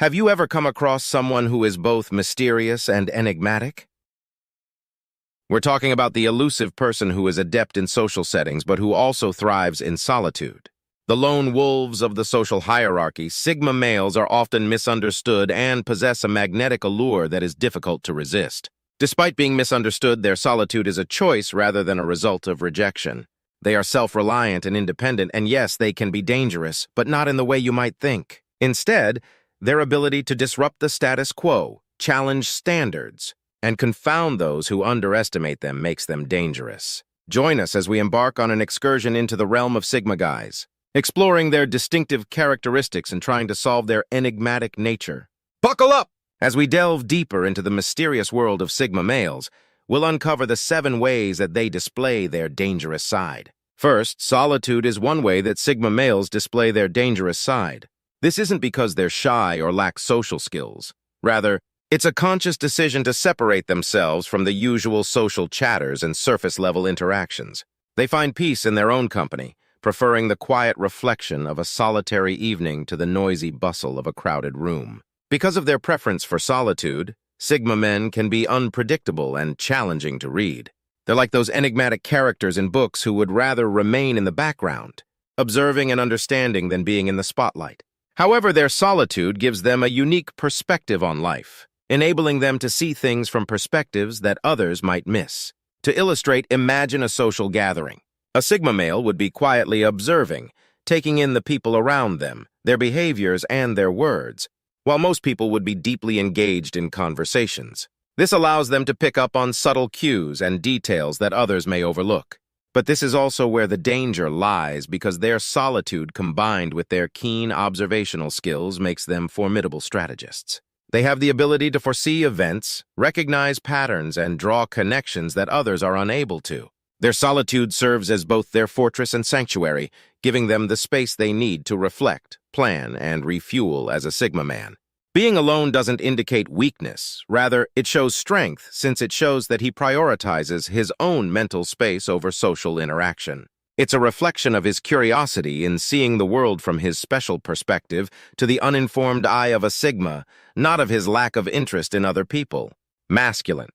Have you ever come across someone who is both mysterious and enigmatic? We're talking about the elusive person who is adept in social settings but who also thrives in solitude. The lone wolves of the social hierarchy, Sigma males are often misunderstood and possess a magnetic allure that is difficult to resist. Despite being misunderstood, their solitude is a choice rather than a result of rejection. They are self-reliant and independent, and yes, they can be dangerous, but not in the way you might think. Instead, their ability to disrupt the status quo, challenge standards, and confound those who underestimate them makes them dangerous. Join us as we embark on an excursion into the realm of Sigma guys, exploring their distinctive characteristics and trying to solve their enigmatic nature. Buckle up! As we delve deeper into the mysterious world of Sigma males, we'll uncover the 7 ways that they display their dangerous side. First, solitude is one way that Sigma males display their dangerous side. This isn't because they're shy or lack social skills. Rather, it's a conscious decision to separate themselves from the usual social chatters and surface-level interactions. They find peace in their own company, preferring the quiet reflection of a solitary evening to the noisy bustle of a crowded room. Because of their preference for solitude, Sigma men can be unpredictable and challenging to read. They're like those enigmatic characters in books who would rather remain in the background, observing and understanding than being in the spotlight. However, their solitude gives them a unique perspective on life, enabling them to see things from perspectives that others might miss. To illustrate, imagine a social gathering. A Sigma male would be quietly observing, taking in the people around them, their behaviors and their words, while most people would be deeply engaged in conversations. This allows them to pick up on subtle cues and details that others may overlook. But this is also where the danger lies, because their solitude combined with their keen observational skills makes them formidable strategists. They have the ability to foresee events, recognize patterns, and draw connections that others are unable to. Their solitude serves as both their fortress and sanctuary, giving them the space they need to reflect, plan, and refuel as a Sigma man. Being alone doesn't indicate weakness. Rather, it shows strength, since it shows that he prioritizes his own mental space over social interaction. It's a reflection of his curiosity in seeing the world from his special perspective to the uninformed eye of a Sigma, not of his lack of interest in other people. Masculine.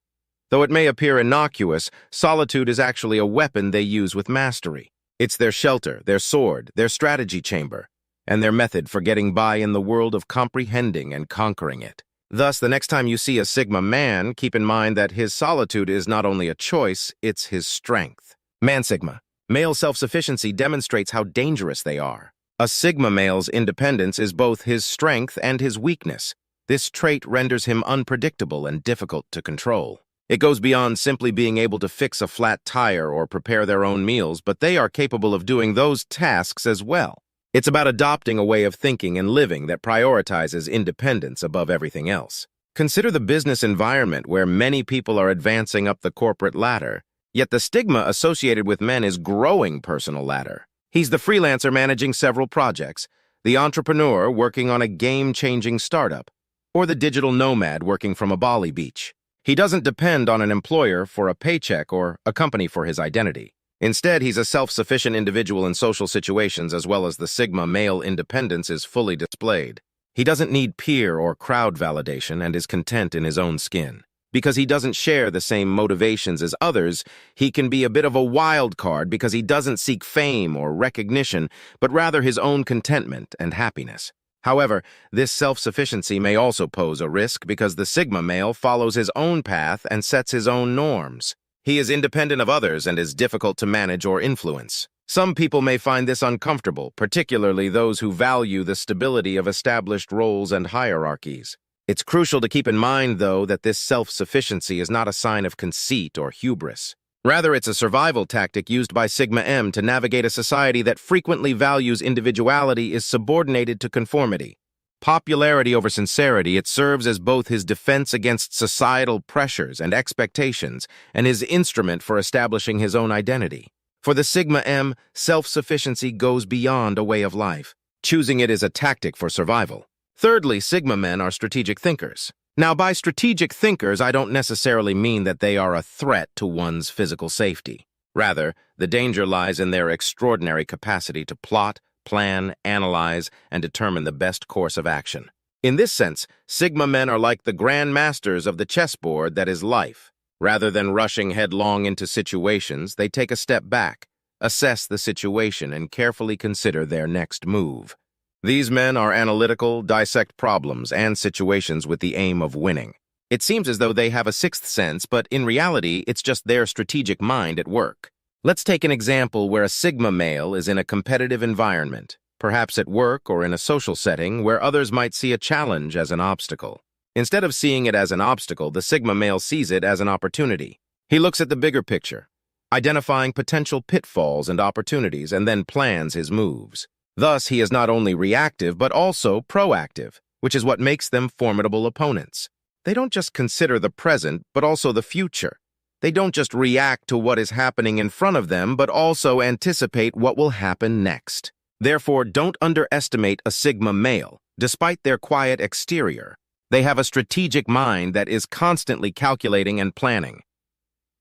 Though it may appear innocuous, solitude is actually a weapon they use with mastery. It's their shelter, their sword, their strategy chamber, and their method for getting by in the world of comprehending and conquering it. Thus, the next time you see a Sigma man, keep in mind that his solitude is not only a choice, it's his strength. Man Sigma. Male self-sufficiency demonstrates how dangerous they are. A Sigma male's independence is both his strength and his weakness. This trait renders him unpredictable and difficult to control. It goes beyond simply being able to fix a flat tire or prepare their own meals, but they are capable of doing those tasks as well. It's about adopting a way of thinking and living that prioritizes independence above everything else. Consider the business environment where many people are advancing up the corporate ladder, yet the stigma associated with men is growing personal ladder. He's the freelancer managing several projects, the entrepreneur working on a game-changing startup, or the digital nomad working from a Bali beach. He doesn't depend on an employer for a paycheck or a company for his identity. Instead, he's a self-sufficient individual in social situations, as well as the Sigma male independence is fully displayed. He doesn't need peer or crowd validation and is content in his own skin. Because he doesn't share the same motivations as others, he can be a bit of a wild card because he doesn't seek fame or recognition, but rather his own contentment and happiness. However, this self-sufficiency may also pose a risk because the Sigma male follows his own path and sets his own norms. He is independent of others and is difficult to manage or influence. Some people may find this uncomfortable, particularly those who value the stability of established roles and hierarchies. It's crucial to keep in mind, though, that this self-sufficiency is not a sign of conceit or hubris. Rather, it's a survival tactic used by Sigma M to navigate a society that frequently values individuality is subordinated to conformity. Popularity over sincerity, it serves as both his defense against societal pressures and expectations and his instrument for establishing his own identity. For the Sigma M, self-sufficiency goes beyond a way of life. Choosing it is a tactic for survival. Thirdly, Sigma men are strategic thinkers. Now, by strategic thinkers, I don't necessarily mean that they are a threat to one's physical safety. Rather, the danger lies in their extraordinary capacity to plot, plan, analyze, and determine the best course of action. In this sense, Sigma men are like the grand masters of the chessboard that is life. Rather than rushing headlong into situations, they take a step back, assess the situation, and carefully consider their next move. These men are analytical, dissect problems and situations with the aim of winning. It seems as though they have a sixth sense, but in reality, it's just their strategic mind at work. Let's take an example where a Sigma male is in a competitive environment, perhaps at work or in a social setting where others might see a challenge as an obstacle. Instead of seeing it as an obstacle, the Sigma male sees it as an opportunity. He looks at the bigger picture, identifying potential pitfalls and opportunities, and then plans his moves. Thus, he is not only reactive but also proactive, which is what makes them formidable opponents. They don't just consider the present, but also the future. They don't just react to what is happening in front of them, but also anticipate what will happen next. Therefore, don't underestimate a Sigma male. Despite their quiet exterior, they have a strategic mind that is constantly calculating and planning.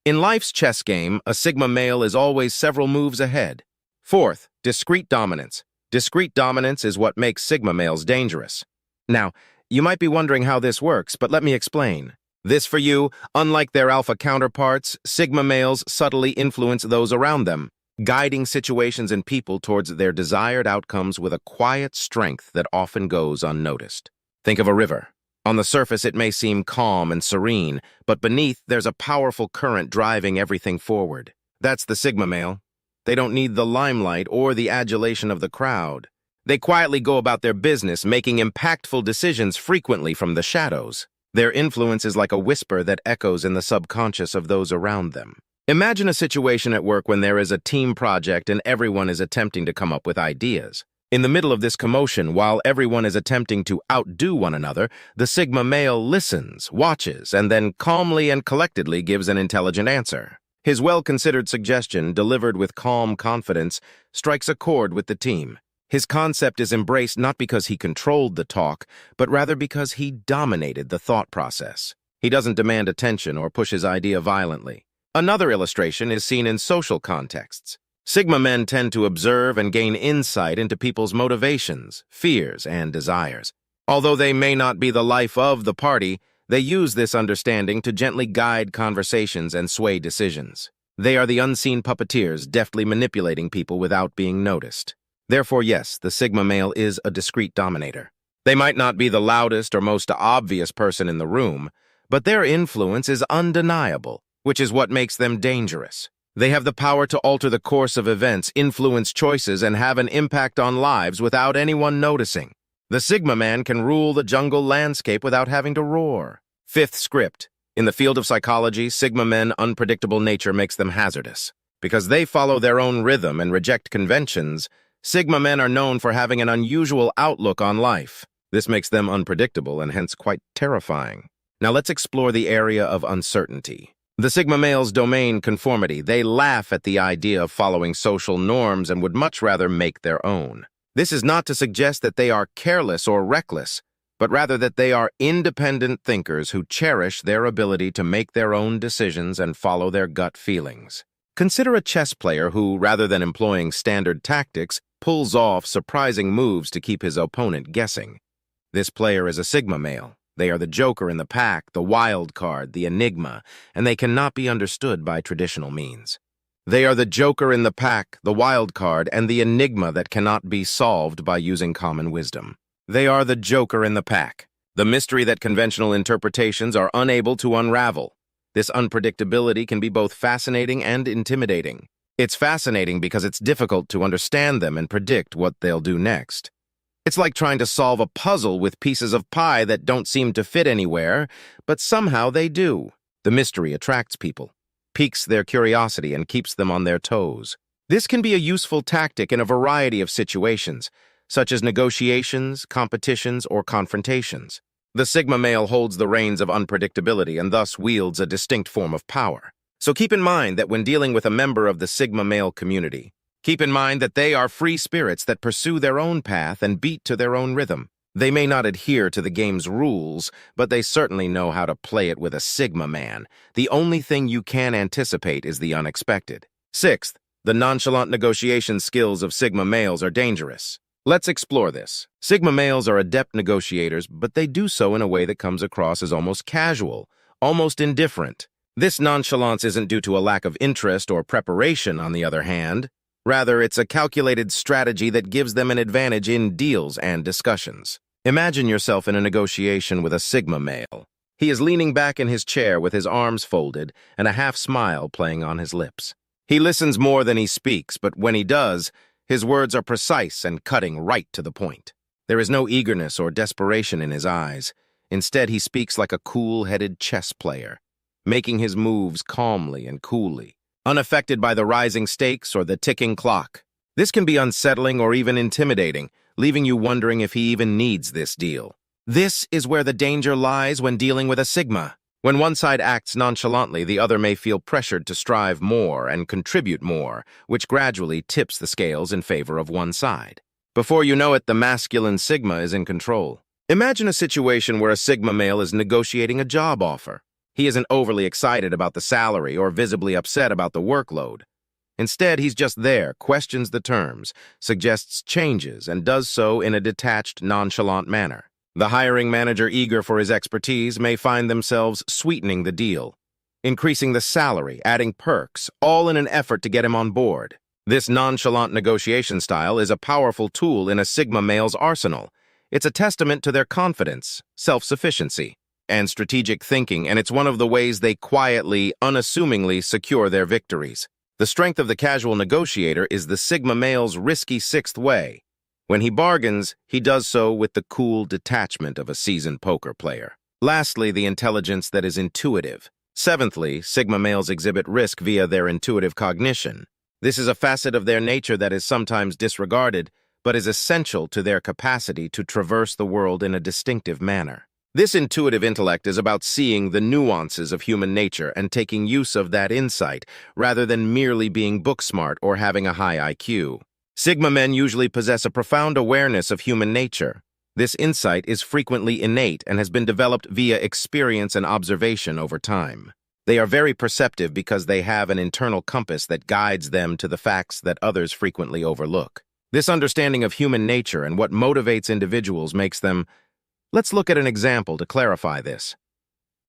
In life's chess game, a Sigma male is always several moves ahead. Fourth, discrete dominance. Discrete dominance is what makes Sigma males dangerous. Now, you might be wondering how this works, but let me explain. This for you, unlike their alpha counterparts, Sigma males subtly influence those around them, guiding situations and people towards their desired outcomes with a quiet strength that often goes unnoticed. Think of a river. On the surface, it may seem calm and serene, but beneath, there's a powerful current driving everything forward. That's the Sigma male. They don't need the limelight or the adulation of the crowd. They quietly go about their business, making impactful decisions frequently from the shadows. Their influence is like a whisper that echoes in the subconscious of those around them. Imagine a situation at work when there is a team project and everyone is attempting to come up with ideas. In the middle of this commotion, while everyone is attempting to outdo one another, the Sigma male listens, watches, and then calmly and collectedly gives an intelligent answer. His well-considered suggestion, delivered with calm confidence, strikes a chord with the team. His concept is embraced not because he controlled the talk, but rather because he dominated the thought process. He doesn't demand attention or push his idea violently. Another illustration is seen in social contexts. Sigma men tend to observe and gain insight into people's motivations, fears, and desires. Although they may not be the life of the party, they use this understanding to gently guide conversations and sway decisions. They are the unseen puppeteers, deftly manipulating people without being noticed. Therefore, yes, the Sigma male is a discreet dominator. They might not be the loudest or most obvious person in the room, but their influence is undeniable, which is what makes them dangerous. They have the power to alter the course of events, influence choices, and have an impact on lives without anyone noticing. The Sigma man can rule the jungle landscape without having to roar. Fifth script. In the field of psychology, Sigma men's unpredictable nature makes them hazardous. Because they follow their own rhythm and reject conventions, Sigma men are known for having an unusual outlook on life. This makes them unpredictable and hence quite terrifying. Now let's explore the area of uncertainty. The Sigma male's domain conformity. They laugh at the idea of following social norms and would much rather make their own. This is not to suggest that they are careless or reckless, but rather that they are independent thinkers who cherish their ability to make their own decisions and follow their gut feelings. Consider a chess player who, rather than employing standard tactics, pulls off surprising moves to keep his opponent guessing. This player is a Sigma male. They are the joker in the pack, the wild card, the enigma, and they cannot be understood by traditional means. They are the joker in the pack, the wild card, and the enigma that cannot be solved by using common wisdom. They are the joker in the pack, the mystery that conventional interpretations are unable to unravel. This unpredictability can be both fascinating and intimidating. It's fascinating because it's difficult to understand them and predict what they'll do next. It's like trying to solve a puzzle with pieces of pie that don't seem to fit anywhere, but somehow they do. The mystery attracts people, piques their curiosity, and keeps them on their toes. This can be a useful tactic in a variety of situations, such as negotiations, competitions, or confrontations. The Sigma male holds the reins of unpredictability and thus wields a distinct form of power. So keep in mind that when dealing with a member of the Sigma male community, keep in mind that they are free spirits that pursue their own path and beat to their own rhythm. They may not adhere to the game's rules, but they certainly know how to play it with a Sigma man. The only thing you can anticipate is the unexpected. Sixth, the nonchalant negotiation skills of Sigma males are dangerous. Let's explore this. Sigma males are adept negotiators, but they do so in a way that comes across as almost casual, almost indifferent. This nonchalance isn't due to a lack of interest or preparation, on the other hand. Rather, it's a calculated strategy that gives them an advantage in deals and discussions. Imagine yourself in a negotiation with a Sigma male. He is leaning back in his chair with his arms folded and a half smile playing on his lips. He listens more than he speaks, but when he does, his words are precise and cutting right to the point. There is no eagerness or desperation in his eyes. Instead, he speaks like a cool-headed chess player, making his moves calmly and coolly, unaffected by the rising stakes or the ticking clock. This can be unsettling or even intimidating, leaving you wondering if he even needs this deal. This is where the danger lies when dealing with a Sigma. When one side acts nonchalantly, the other may feel pressured to strive more and contribute more, which gradually tips the scales in favor of one side. Before you know it, the masculine Sigma is in control. Imagine a situation where a Sigma male is negotiating a job offer. He isn't overly excited about the salary or visibly upset about the workload. Instead, he's just there, questions the terms, suggests changes, and does so in a detached, nonchalant manner. The hiring manager, eager for his expertise, may find themselves sweetening the deal, increasing the salary, adding perks, all in an effort to get him on board. This nonchalant negotiation style is a powerful tool in a Sigma male's arsenal. It's a testament to their confidence, self-sufficiency, and strategic thinking, and it's one of the ways they quietly, unassumingly secure their victories. The strength of the casual negotiator is the Sigma male's risky sixth way. When he bargains, he does so with the cool detachment of a seasoned poker player. Lastly, the intelligence that is intuitive. Seventhly, Sigma males exhibit risk via their intuitive cognition. This is a facet of their nature that is sometimes disregarded, but is essential to their capacity to traverse the world in a distinctive manner. This intuitive intellect is about seeing the nuances of human nature and taking use of that insight, rather than merely being book-smart or having a high IQ. Sigma men usually possess a profound awareness of human nature. This insight is frequently innate and has been developed via experience and observation over time. They are very perceptive because they have an internal compass that guides them to the facts that others frequently overlook. This understanding of human nature and what motivates individuals makes them... Let's look at an example to clarify this.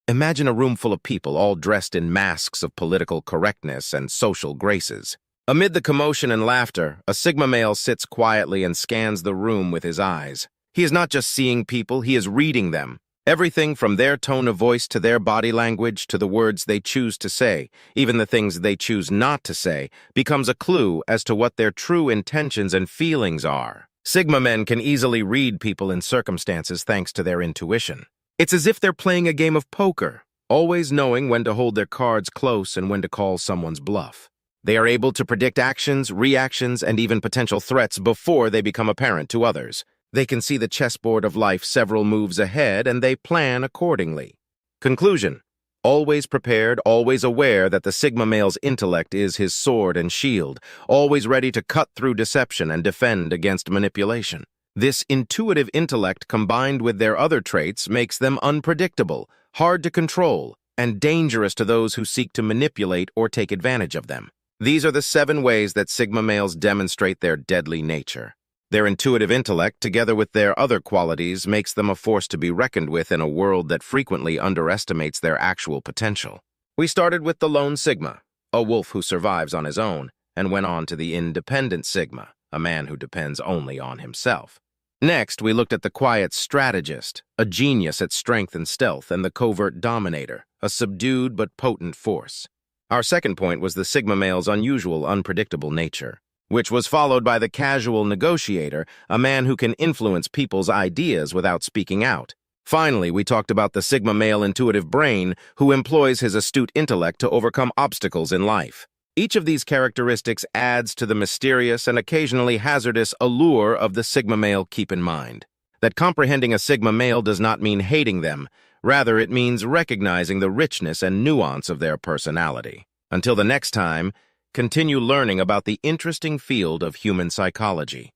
Imagine a room full of people all dressed in masks of political correctness and social graces. Amid the commotion and laughter, a Sigma male sits quietly and scans the room with his eyes. He is not just seeing people, he is reading them. Everything from their tone of voice to their body language to the words they choose to say, even the things they choose not to say, becomes a clue as to what their true intentions and feelings are. Sigma men can easily read people in circumstances thanks to their intuition. It's as if they're playing a game of poker, always knowing when to hold their cards close and when to call someone's bluff. They are able to predict actions, reactions, and even potential threats before they become apparent to others. They can see the chessboard of life several moves ahead, and they plan accordingly. Conclusion: always prepared, always aware that the Sigma male's intellect is his sword and shield, always ready to cut through deception and defend against manipulation. This intuitive intellect, combined with their other traits, makes them unpredictable, hard to control, and dangerous to those who seek to manipulate or take advantage of them. These are the 7 ways that Sigma males demonstrate their deadly nature. Their intuitive intellect, together with their other qualities, makes them a force to be reckoned with in a world that frequently underestimates their actual potential. We started with the lone Sigma, a wolf who survives on his own, and went on to the independent Sigma, a man who depends only on himself. Next, we looked at the quiet strategist, a genius at strength and stealth, and the covert dominator, a subdued but potent force. Our second point was the Sigma male's unusual, unpredictable nature, which was followed by the casual negotiator, a man who can influence people's ideas without speaking out. Finally, we talked about the Sigma male intuitive brain, who employs his astute intellect to overcome obstacles in life. Each of these characteristics adds to the mysterious and occasionally hazardous allure of the Sigma male. Keep in mind that comprehending a Sigma male does not mean hating them. Rather, it means recognizing the richness and nuance of their personality. Until the next time, continue learning about the interesting field of human psychology.